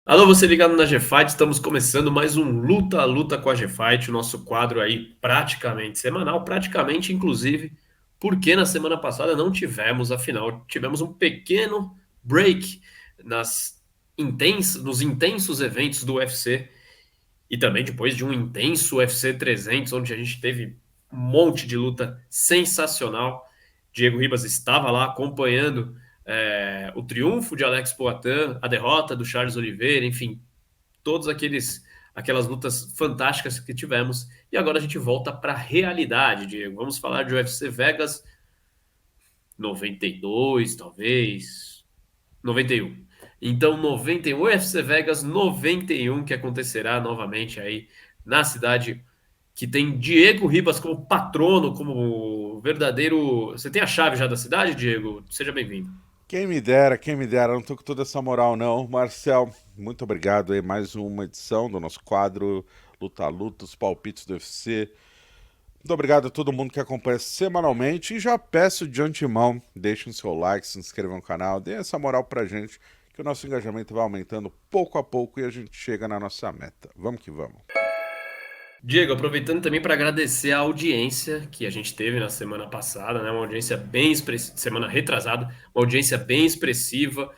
Alô, você ligado na GFight, estamos começando mais um Luta a Luta com a GFight, o nosso quadro aí praticamente semanal, praticamente inclusive, porque na semana passada não tivemos a final, tivemos um pequeno break nos intensos eventos do UFC e também depois de um intenso UFC 300, onde a gente teve um monte de luta sensacional. Diego Ribas estava lá acompanhando o triunfo de Alex Poatan, a derrota do Charles Oliveira, enfim, todos aquelas lutas fantásticas que tivemos. E agora a gente volta para a realidade, Diego. Vamos falar de UFC Vegas 92, talvez 91. Então 91 UFC Vegas 91 que acontecerá novamente aí na cidade que tem Diego Ribas como patrono, como verdadeiro. Você tem a chave já da cidade, Diego? Seja bem-vindo. Quem me dera, não tô com toda essa moral não. Marcel, muito obrigado aí, mais uma edição do nosso quadro Luta a Luta, os palpites do UFC. Muito obrigado a todo mundo que acompanha semanalmente e já peço de antemão, deixem seu like, se inscrevam no canal, dê essa moral pra gente, que o nosso engajamento vai aumentando pouco a pouco e a gente chega na nossa meta. Vamos que vamos. Diego, aproveitando também para agradecer a audiência que a gente teve na semana passada, né? Uma audiência bem expressiva, semana retrasada, uma audiência bem expressiva,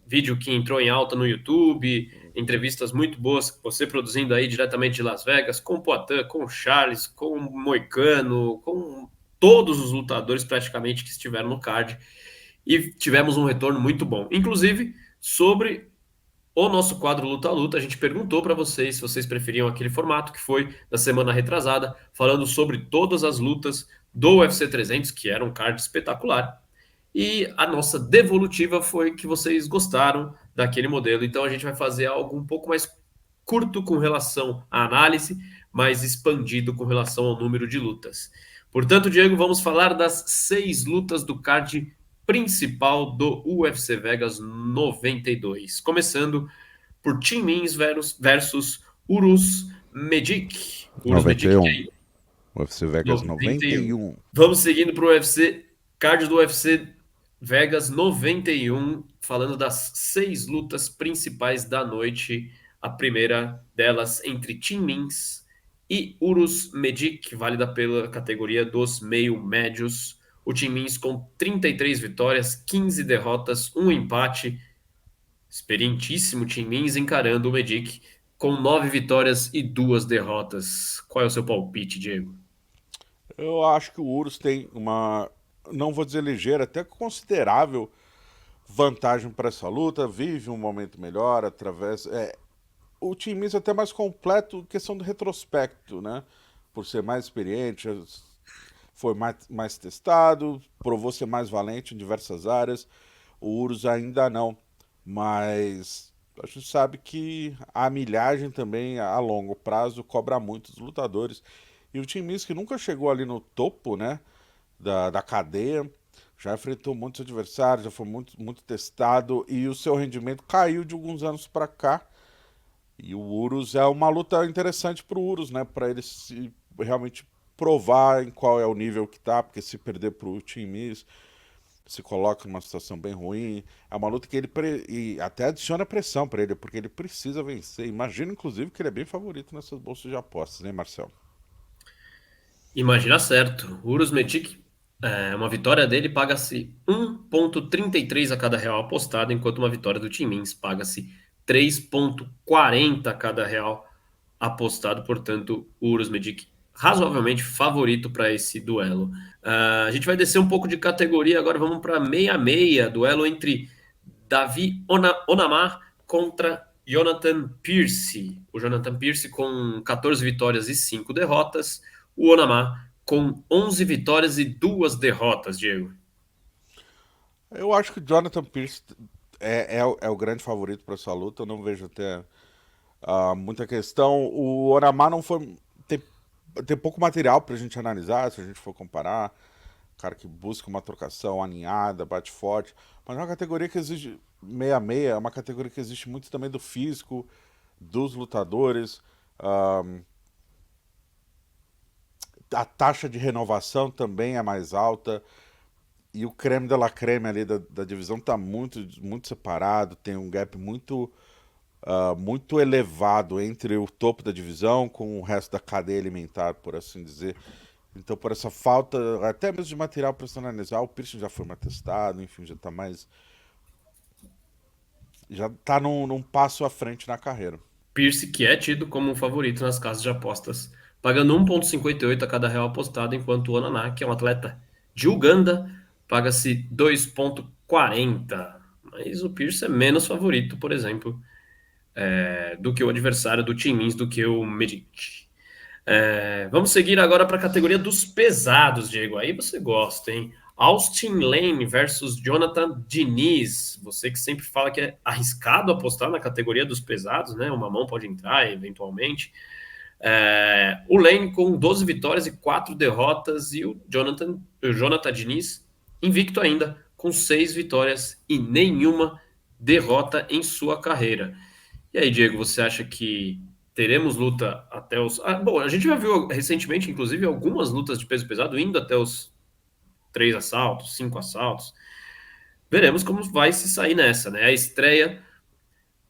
vídeo que entrou em alta no YouTube, entrevistas muito boas, você produzindo aí diretamente de Las Vegas, com o Poatan, com o Charles, com o Moicano, com todos os lutadores praticamente que estiveram no card, e tivemos um retorno muito bom. Inclusive, sobre o nosso quadro Luta a Luta, a gente perguntou para vocês se vocês preferiam aquele formato que foi da semana retrasada, falando sobre todas as lutas do UFC 300, que era um card espetacular. E a nossa devolutiva foi que vocês gostaram daquele modelo. Então a gente vai fazer algo um pouco mais curto com relação à análise, mas expandido com relação ao número de lutas. Portanto, Diego, vamos falar das 6 lutas do card principal do UFC Vegas 92. Começando por Tim Means versus Urus Medic. Urus Medic, que 91, é UFC Vegas 91. 91. Vamos seguindo para o UFC, card do UFC Vegas 91, falando das 6 lutas principais da noite. A primeira delas entre Tim Means e Urus Medic, válida pela categoria dos meio-médios. O Tim Means com 33 vitórias, 15 derrotas, um empate. Experientíssimo Tim Means encarando o Medic com 9 vitórias e 2 derrotas. Qual é o seu palpite, Diego? Eu acho que o Urus tem uma, não vou dizer ligeira, até considerável vantagem para essa luta, vive um momento melhor através. O Tim Means é até mais completo em questão do retrospecto, né? Por ser mais experiente, foi mais testado, provou ser mais valente em diversas áreas. O Urus ainda não, mas a gente sabe que a milhagem também a longo prazo cobra muito dos lutadores. E o Tim Means, que nunca chegou ali no topo, né, da cadeia, já enfrentou muitos adversários, já foi muito testado e o seu rendimento caiu de alguns anos para cá. E o Urus é uma luta interessante pro Urus, né? Para ele se realmente provar em qual é o nível que tá, porque se perder pro Tim Means, se coloca numa situação bem ruim. É uma luta que e até adiciona pressão para ele, porque ele precisa vencer. Imagino, inclusive, que ele é bem favorito nessas bolsas de apostas, né, Marcel? Imagina certo. Urus Medic, uma vitória dele paga-se 1,33 a cada real apostado, enquanto uma vitória do Tim Means paga-se 3,40 a cada real apostado. Portanto, o Urus Medic razoavelmente favorito para esse duelo. A gente vai descer um pouco de categoria, agora vamos para 66, duelo entre Davi Onamar contra Jonathan Pierce. O Jonathan Pierce com 14 vitórias e 5 derrotas. O Onamar com 11 vitórias e 2 derrotas, Diego. Eu acho que o Jonathan Pierce é o grande favorito para essa luta. Eu não vejo até muita questão. O Oramar não foi. Tem, tem pouco material pra gente analisar, se a gente for comparar. Cara que busca uma trocação alinhada, bate forte. Mas é uma categoria que exige 66, é uma categoria que existe muito também do físico, dos lutadores. Um, a taxa de renovação também é mais alta. E o creme de la creme ali da divisão tá muito separado, tem um gap muito elevado entre o topo da divisão com o resto da cadeia alimentar, por assim dizer. Então, por essa falta, até mesmo de material para se analisar, o Pearson já foi mais testado, enfim, já está mais. Já está num passo à frente na carreira. Pierce, que é tido como um favorito nas casas de apostas, pagando 1,58 a cada real apostado, enquanto o Onaná, que é um atleta de Uganda, paga-se 2,40. Mas o Pierce é menos favorito, por exemplo, do que o adversário do Tim Means, do que o Medic. Vamos seguir agora para a categoria dos pesados, Diego. Aí você gosta, hein? Austin Lane versus Jonathan Diniz. Você que sempre fala que é arriscado apostar na categoria dos pesados, né? Uma mão pode entrar eventualmente. O Lane com 12 vitórias e 4 derrotas, e o Jonathan Diniz invicto ainda, com 6 vitórias e nenhuma derrota em sua carreira. E aí, Diego, você acha que teremos luta até os. Bom, a gente já viu recentemente, inclusive, algumas lutas de peso pesado indo até os 3 assaltos, 5 assaltos. Veremos como vai se sair nessa, né? A estreia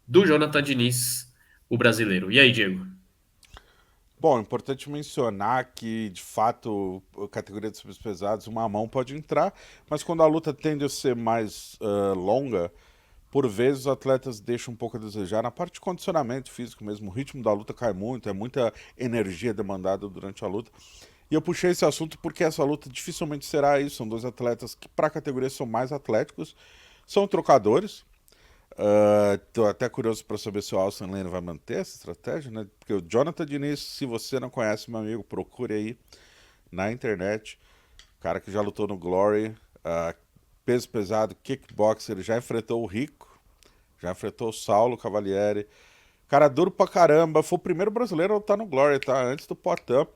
do Jonathan Diniz, o brasileiro. E aí, Diego? Bom, é importante mencionar que, de fato, a categoria dos pesos pesados, uma mão pode entrar, mas quando a luta tende a ser mais longa, por vezes os atletas deixam um pouco a desejar na parte de condicionamento físico mesmo. O ritmo da luta cai muito, é muita energia demandada durante a luta. E eu puxei esse assunto porque essa luta dificilmente será isso. São dois atletas que, para a categoria, são mais atléticos, são trocadores. Tô até curioso para saber se o Austin Lane vai manter essa estratégia, né? Porque o Jonathan Diniz, se você não conhece, meu amigo, procure aí na internet. Cara que já lutou no Glory, peso pesado, kickboxer, ele já enfrentou o Rico, já enfrentou o Saulo Cavalieri. Cara duro pra caramba, foi o primeiro brasileiro a lutar no Glory, tá? Antes do Poatan.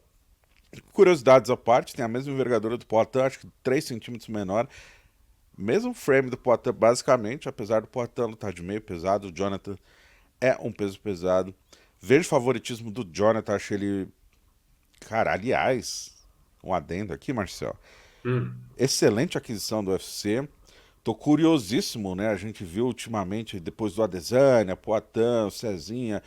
Curiosidades à parte, tem a mesma envergadura do Poatan, acho que 3 centímetros menor. Mesmo frame do Poatan, basicamente, apesar do Poatan lutar de meio pesado, o Jonathan é um peso pesado. Vejo favoritismo do Jonathan, acho ele. Cara, aliás, um adendo aqui, Marcel. Hum. Excelente aquisição do UFC. Tô curiosíssimo, né? A gente viu ultimamente, depois do Adesanya, Poatan, Cezinha,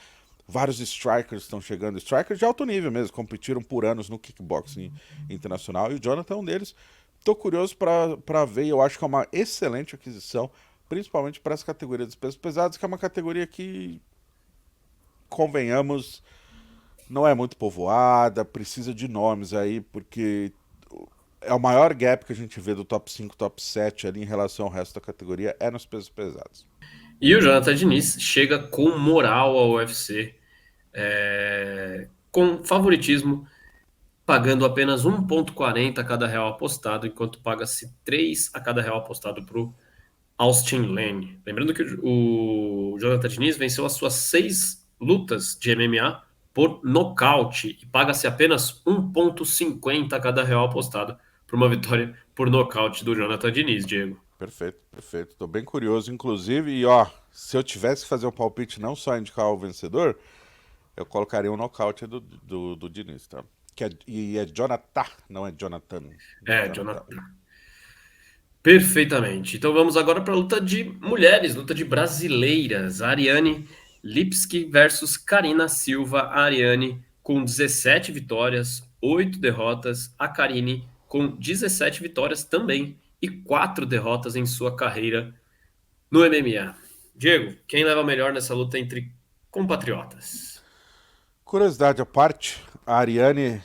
vários strikers estão chegando. Strikers de alto nível mesmo, competiram por anos no kickboxing internacional. E o Jonathan é um deles. Tô curioso para ver, e eu acho que é uma excelente aquisição, principalmente para essa categoria dos pesos pesados, que é uma categoria que, convenhamos, não é muito povoada, precisa de nomes aí, porque é o maior gap que a gente vê do top 5, top 7 ali em relação ao resto da categoria, é nos pesos pesados. E o Jonathan Diniz chega com moral ao UFC, com favoritismo, pagando apenas 1,40 a cada real apostado, enquanto paga-se 3 a cada real apostado para o Austin Lane. Lembrando que o Jonathan Diniz venceu as suas 6 lutas de MMA por nocaute e paga-se apenas 1,50 a cada real apostado por uma vitória por nocaute do Jonathan Diniz, Diego. Perfeito, perfeito. Tô bem curioso, inclusive, e ó, se eu tivesse que fazer um palpite, não só indicar o vencedor, eu colocaria um nocaute do Diniz, tá? E é Jonathan, não é Jonathan. Jonathan. Jonathan. Perfeitamente. Então vamos agora para a luta de mulheres, luta de brasileiras. Ariane Lipski versus Karina Silva. A Ariane com 17 vitórias, 8 derrotas. A Karine com 17 vitórias também e 4 derrotas em sua carreira no MMA. Diego, quem leva melhor nessa luta entre compatriotas? Curiosidade à parte, a Ariane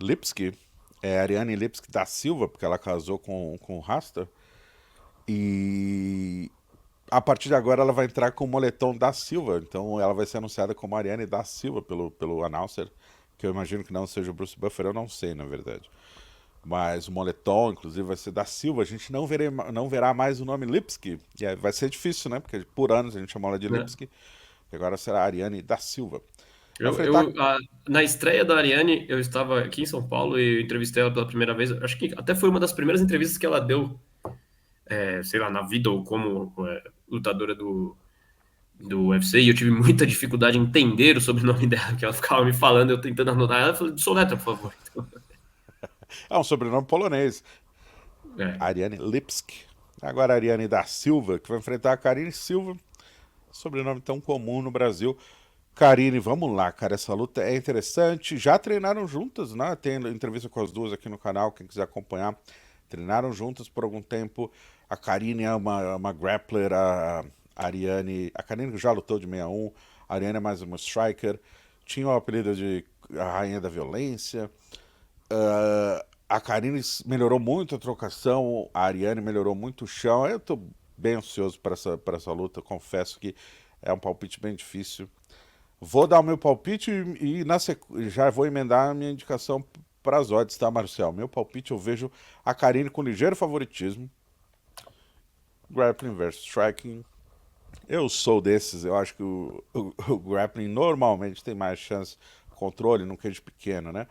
Lipski, é Ariane Lipski da Silva, porque ela casou com o Rasta, e a partir de agora ela vai entrar com o moletom da Silva, então ela vai ser anunciada como Ariane da Silva pelo announcer, que eu imagino que não seja o Bruce Buffer, eu não sei, na verdade. Mas o moletom, inclusive, vai ser da Silva. A gente não verá mais o nome Lipski. E vai ser difícil, né? Porque por anos a gente chamou ela de Né? Lipski. E agora será Ariane da Silva. Vai Eu, enfrentar. eu, a- Na estreia da Ariane, eu estava aqui em São Paulo e eu entrevistei ela pela primeira vez. Acho que até foi uma das primeiras entrevistas que ela deu, sei lá, na vida ou como lutadora do UFC. E eu tive muita dificuldade em entender o sobrenome dela, que ela ficava me falando, eu tentando anotar. Ela falou, soletra, por favor. Então, É um sobrenome polonês. é. Ariane Lipski. Agora a Ariane da Silva, que vai enfrentar a Karine Silva. Sobrenome tão comum no Brasil. Karine, vamos lá, cara. Essa luta é interessante. Já treinaram juntas, né? Tem entrevista com as duas aqui no canal, quem quiser acompanhar. Treinaram juntas por algum tempo. A Karine é uma grappler, a Ariane. A Karine já lutou de 61, a Ariane é mais uma striker. Tinha o apelido de a Rainha da Violência. A Karine melhorou muito a trocação, a Ariane melhorou muito o chão. Eu tô bem ansioso para essa luta, confesso que é um palpite bem difícil. Vou dar o meu palpite já vou emendar a minha indicação para as odds, tá, Marcel? Meu palpite eu vejo a Karine com ligeiro favoritismo. Grappling versus striking. Eu sou desses, eu acho que o grappling normalmente tem mais chance, controle num cage pequeno, né?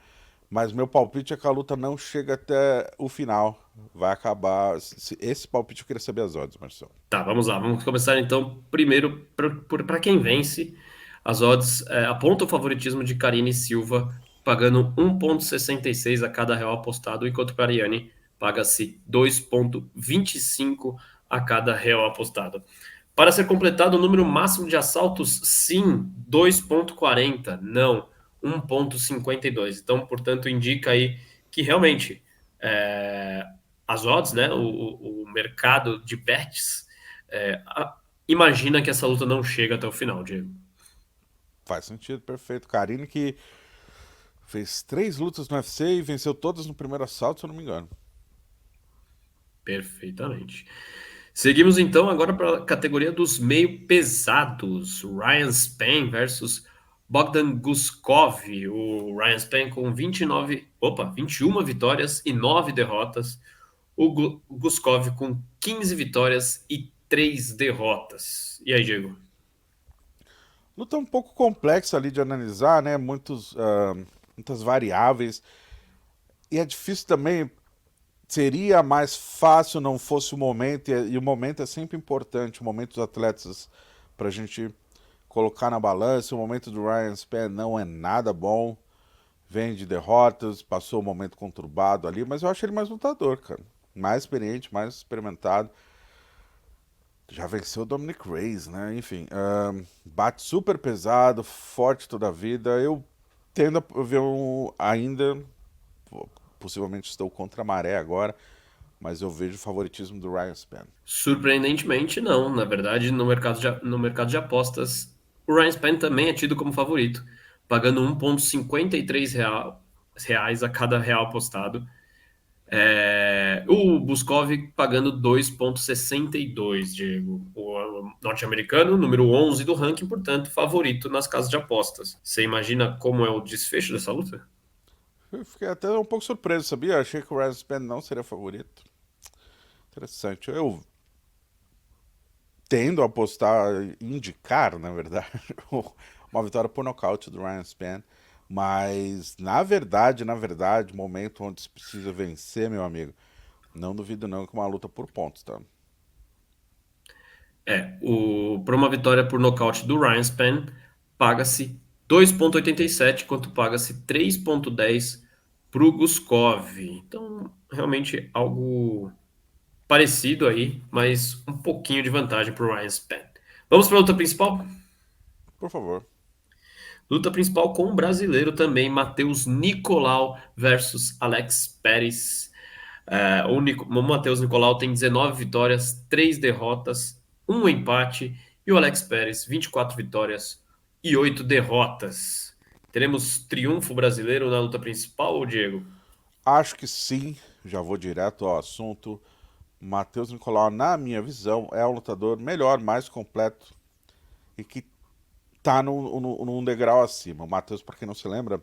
Mas meu palpite é que a luta não chega até o final. Vai acabar. Esse palpite eu queria saber as odds, Marcelo. Tá, vamos lá. Vamos começar então primeiro para quem vence. As odds apontam o favoritismo de Karine Silva, pagando 1,66 a cada real apostado, enquanto para Ariane paga-se 2,25 a cada real apostado. Para ser completado o número máximo de assaltos, sim, 2,40, não, 1,52. Então, portanto, indica aí que realmente é, as odds, né, o mercado de bets, imagina que essa luta não chega até o final, Diego. Faz sentido, perfeito. Karine que fez 3 lutas no UFC e venceu todas no primeiro assalto, se eu não me engano. Perfeitamente. Seguimos então agora para a categoria dos meio pesados. Ryan Spann versus Bogdan Guskov. O Ryan Spann com 21 vitórias e 9 derrotas. O Guskov com 15 vitórias e 3 derrotas. E aí, Diego? Luta um pouco complexa ali de analisar, né? Muitas variáveis. E é difícil também. Seria mais fácil não fosse o momento, e o momento é sempre importante, o momento dos atletas, para a gente colocar na balança. O momento do Ryan Spann não é nada bom, vem de derrotas, passou um momento conturbado ali, mas eu acho ele mais lutador, cara. Mais experiente, mais experimentado. Já venceu o Dominic Reyes, né? Enfim, bate super pesado, forte toda a vida. Eu tendo a ver ainda, possivelmente estou contra a maré agora, mas eu vejo o favoritismo do Ryan Spann. Surpreendentemente, não. Na verdade, no mercado de apostas, o Ryan Spann também é tido como favorito, pagando 1,53 reais a cada real apostado. O Buskov pagando 2,62, Diego. O norte-americano, número 11 do ranking, portanto, favorito nas casas de apostas. Você imagina como é o desfecho dessa luta? Eu fiquei até um pouco surpreso, sabia? Achei que o Ryan Spann não seria favorito. Interessante. Eu tendo a apostar, indicar, na verdade, uma vitória por nocaute do Ryan Spann. Mas, na verdade, momento onde se precisa vencer, meu amigo, não duvido não que uma luta por pontos, tá? Para uma vitória por nocaute do Ryan Spann, paga-se 2,87, enquanto paga-se 3,10 para o Guskov. Então, realmente algo parecido aí, mas um pouquinho de vantagem para o Ryan Spann. Vamos para a luta principal? Por favor. Luta principal com o brasileiro também, Matheus Nicolau versus Alex Pérez. O Matheus Nicolau tem 19 vitórias, 3 derrotas, um empate, e o Alex Pérez, 24 vitórias e 8 derrotas. Teremos triunfo brasileiro na luta principal, Diego? Acho que sim, já vou direto ao assunto. Matheus Nicolau, na minha visão, é o lutador melhor, mais completo e que tá num degrau acima. O Matheus, para quem não se lembra,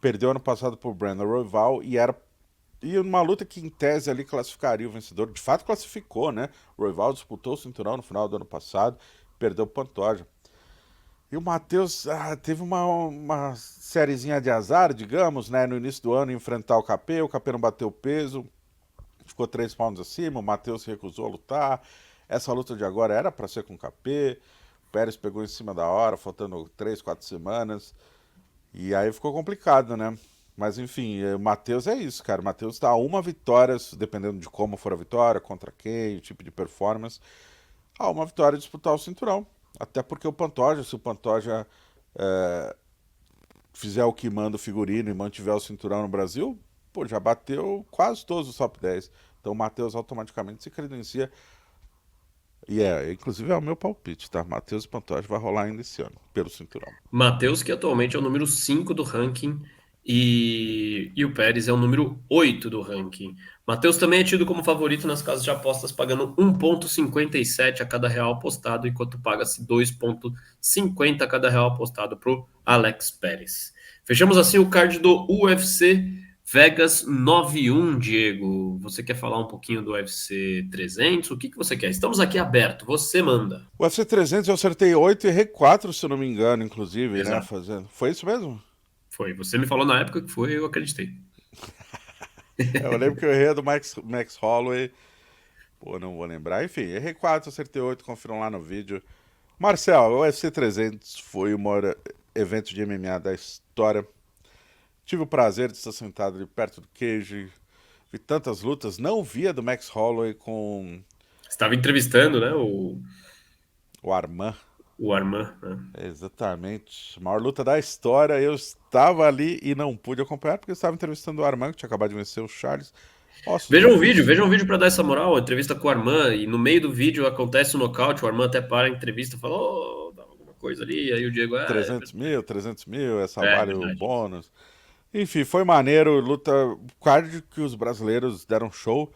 perdeu ano passado por Brandon Royval e numa luta que em tese ali classificaria o vencedor. De fato classificou, né? O Royval disputou o cinturão no final do ano passado, perdeu o Pantoja. E o Matheus teve uma sériezinha de azar, digamos, né? No início do ano enfrentar o KP não bateu peso, ficou 3 pounds acima, o Matheus se recusou a lutar. Essa luta de agora era para ser com o KP, o Pérez pegou em cima da hora, faltando 3, 4 semanas. E aí ficou complicado, né? Mas enfim, o Matheus é isso, cara. O Matheus tá a uma vitória, dependendo de como for a vitória, contra quem, o tipo de performance, a uma vitória de disputar o cinturão. Até porque o Pantoja, se o Pantoja fizer o que manda o figurino e mantiver o cinturão no Brasil, pô, já bateu quase todos os top 10. Então o Matheus automaticamente se credencia. E inclusive é o meu palpite, tá? Matheus e Pantoja vai rolar ainda esse ano, pelo cinturão. Matheus, que atualmente é o número 5 do ranking, e o Pérez é o número 8 do ranking. Matheus também é tido como favorito nas casas de apostas, pagando 1,57 a cada real apostado, enquanto paga-se 2,50 a cada real apostado para o Alex Pérez. Fechamos assim o card do UFC Vegas 91, Diego. Você quer falar um pouquinho do UFC 300? O que você quer? Estamos aqui aberto, você manda. O UFC 300 eu acertei 8 e errei 4, se eu não me engano, inclusive, né? Exato. Fazendo. Foi isso mesmo? Foi. Você me falou na época que foi, eu acreditei. Eu lembro que eu errei a do Max Holloway. Pô, não vou lembrar. Enfim, errei 4, acertei 8, confiram lá no vídeo. Marcel, o UFC 300 foi o maior evento de MMA da história. Tive o prazer de estar sentado ali perto do cage. Vi tantas lutas. Não via do Max Holloway com Estava entrevistando, né, o Arman. o Arman, né? Exatamente. A maior luta da história. Eu estava ali e não pude acompanhar porque eu estava entrevistando o Arman, que tinha acabado de vencer o Charles. Ossos difíceis. Veja um vídeo para dar essa moral, a entrevista com o Arman, e no meio do vídeo acontece o nocaute, o Arman até para a entrevista e fala, oh, dá alguma coisa ali, aí o Diego, 300 mil, essa é vale o verdade. bônus. Enfim, foi maneiro. Luta. Card que os brasileiros deram show.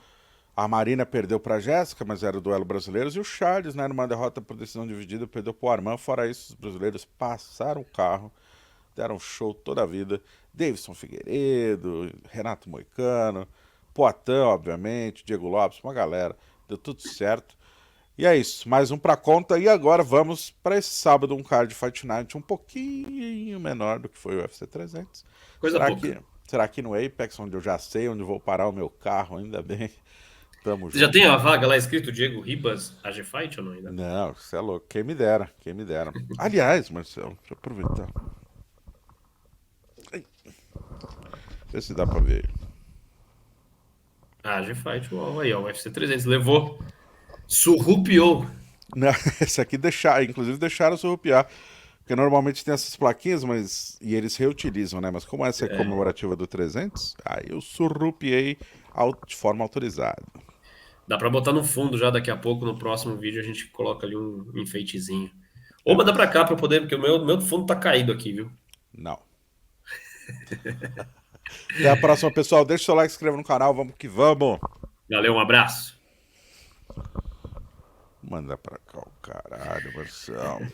A Marina perdeu pra Jéssica, mas era o duelo brasileiros. E o Charles, né, numa derrota por decisão dividida, perdeu pro Arman. Fora isso, os brasileiros passaram o carro, deram show toda a vida. Davidson Figueiredo, Renato Moicano, Poatan, obviamente, Diego Lopes, uma galera. Deu tudo certo. E é isso, mais um pra conta. E agora vamos para esse sábado, um card Fight Night um pouquinho menor do que foi o UFC 300. Coisa pouca. Será que no Apex, onde eu já sei onde vou parar o meu carro, ainda bem. Tamo Você já tem junto. a vaga lá escrito Diego Ribas AG Fight ou não ainda? Não, você é louco. Quem me dera, quem me dera. Aliás, Marcelo, deixa eu aproveitar. Ai, vê se dá pra ver. AG Fight, uau, aí, ó, o UFC 300, levou, surrupiou. Não, esse aqui inclusive deixaram surrupiar. Porque normalmente tem essas plaquinhas, e eles reutilizam, né? Mas como essa é comemorativa do 300, aí eu surrupiei de forma autorizada. Dá pra botar no fundo já daqui a pouco, no próximo vídeo a gente coloca ali um enfeitezinho. Ou É, manda pra mas cá pra eu poder, porque o meu fundo tá caído aqui, viu? não. Até a próxima, pessoal. Deixa o seu like, se inscreva no canal. Vamos que vamos. Valeu, um abraço. Manda pra cá o caralho, Marcelo.